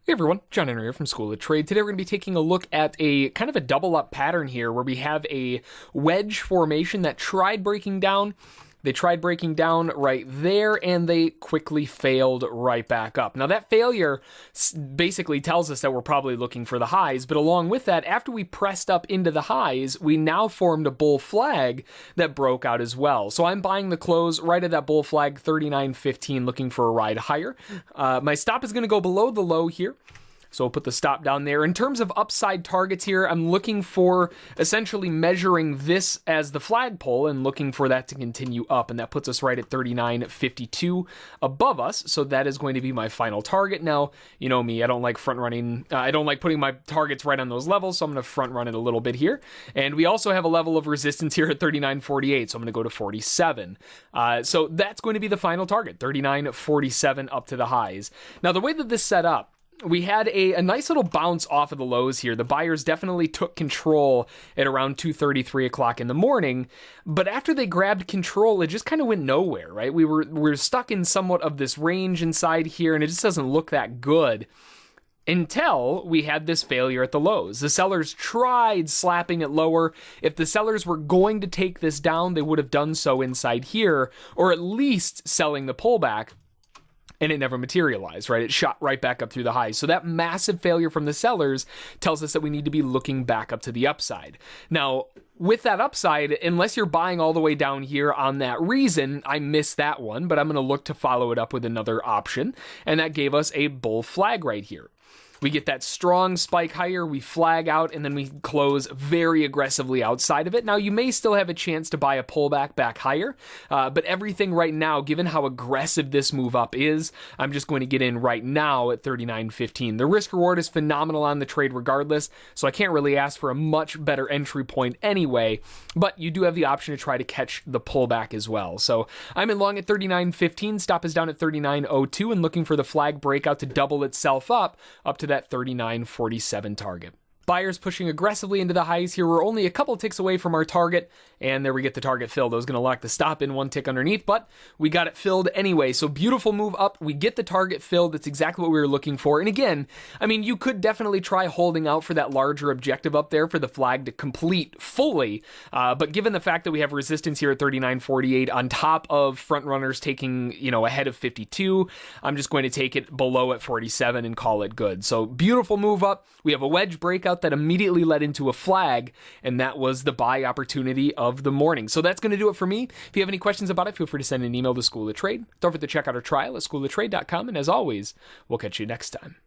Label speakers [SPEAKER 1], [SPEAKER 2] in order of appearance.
[SPEAKER 1] Hey everyone, John Henry here from School of Trade. Today we're going to be taking a look at a kind of a double up pattern here where we have a wedge formation that tried breaking down. They tried breaking down right there and they quickly failed right back up. Now that failure basically tells us that we're probably looking for the highs, but along with that, after we pressed up into the highs, we now formed a bull flag that broke out as well. So I'm buying the close right at that bull flag, 39.15, looking for a ride higher. My stop is going to go below the low here. So we'll put the stop down there. In terms of upside targets here, I'm looking for essentially measuring this as the flagpole and looking for that to continue up. And that puts us right at 39.52 above us. So that is going to be my final target. Now, you know me, I don't like front running. I don't like putting my targets right on those levels. So I'm going to front run it a little bit here. And we also have a level of resistance here at 39.48. So I'm going to go to 47. So that's going to be the final target, 39.47 up to the highs. Now, the way that this set up, we had a nice little bounce off of the lows here. The buyers definitely took control at around 2:30, 3 o'clock in the morning. But after they grabbed control, it just kind of went nowhere, right? We're stuck in somewhat of this range inside here, and it just doesn't look that good until we had this failure at the lows. The sellers tried slapping it lower. If the sellers were going to take this down, they would have done so inside here, or at least selling the pullback. And it never materialized, right? It shot right back up through the highs. So that massive failure from the sellers tells us that we need to be looking back up to the upside. Now, with that upside, unless you're buying all the way down here on that reason, I missed that one, but I'm going to look to follow it up with another option. And that gave us a bull flag right here. We get that strong spike higher, we flag out, and then we close very aggressively outside of it. Now, you may still have a chance to buy a pullback back higher, but everything right now, given how aggressive this move up is, I'm just going to get in right now at 39.15. The risk reward is phenomenal on the trade regardless, so I can't really ask for a much better entry point anyway, but you do have the option to try to catch the pullback as well. So I'm in long at 39.15, stop is down at 39.02, and looking for the flag breakout to double itself up to that 39.47 target. Buyers pushing aggressively into the highs here. We're only a couple ticks away from our target, and there we get the target filled. I was going to lock the stop in one tick underneath, but we got it filled anyway. So beautiful move up. We get the target filled. That's exactly what we were looking for. And again, I mean, you could definitely try holding out for that larger objective up there for the flag to complete fully. But given the fact that we have resistance here at 39.48 on top of front runners taking, ahead of 52, I'm just going to take it below at 47 and call it good. So beautiful move up. We have a wedge breakout that immediately led into a flag, and that was the buy opportunity of the morning. So that's going to do it for me. If you have any questions about it, feel free to send an email to School of Trade. Don't forget to check out our trial at schooloftrade.com, and as always, we'll catch you next time.